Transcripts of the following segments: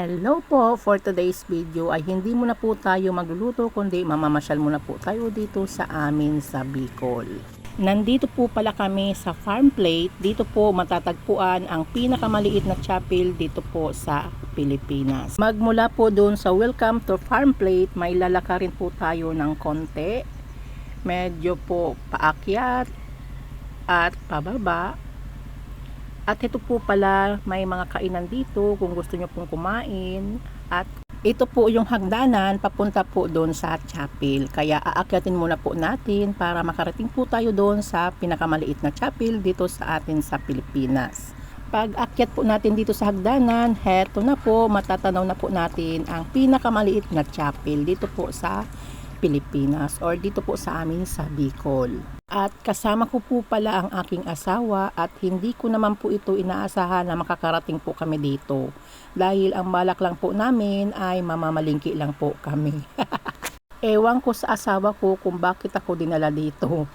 Hello po, for today's video ay hindi muna po tayo magluluto kundi mamamasyal muna po tayo dito sa amin sa Bicol. Nandito po pala kami sa farm plate. Dito po matatagpuan ang pinakamaliit na chapel dito po sa Pilipinas. Magmula po doon sa welcome to farm plate, may lalakarin po tayo ng konti. Medyo po paakyat at pababa. At ito po pala, may mga kainan dito kung gusto nyo pong kumain. At ito po yung hagdanan papunta po doon sa chapel. Kaya aakyatin muna po natin para makarating po tayo doon sa pinakamaliit na chapel dito sa atin sa Pilipinas. Pag akyat po natin dito sa hagdanan, heto na po, matatanaw na po natin ang pinakamaliit na chapel dito po sa Pilipinas or dito po sa amin sa Bicol. At kasama ko po pala ang aking asawa at hindi ko naman po ito inaasahan na makakarating po kami dito. Dahil ang balak lang po namin ay mamamalingki lang po kami. Ewan ko sa asawa ko kung bakit ako dinala dito.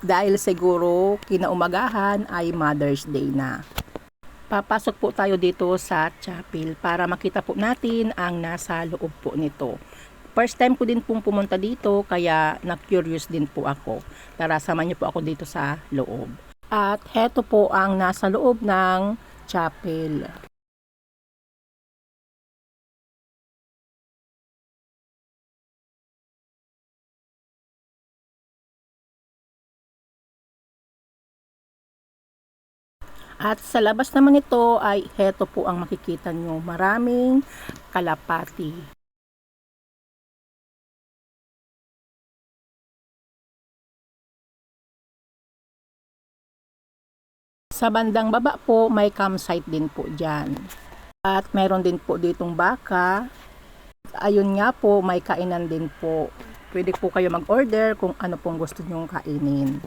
Dahil siguro kinaumagahan ay Mother's Day na. Papasok po tayo dito sa chapel para makita po natin ang nasa loob po nito. First time ko din pong pumunta dito kaya na-curious din po ako. Tara, samahan niyo po ako dito sa loob. At heto po ang nasa loob ng chapel. At sa labas naman ito ay heto po ang makikita nyo. Maraming kalapati. Sa bandang baba po, may campsite din po dyan. At meron din po ditong baka. Ayun nga po, may kainan din po. Pwede po kayo mag-order kung ano pong gusto nyong kainin.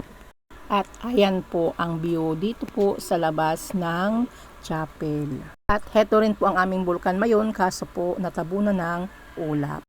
At ayan po ang view dito po sa labas ng chapel. At heto rin po ang aming bulkan mayon kaso po natabunan ng ulap.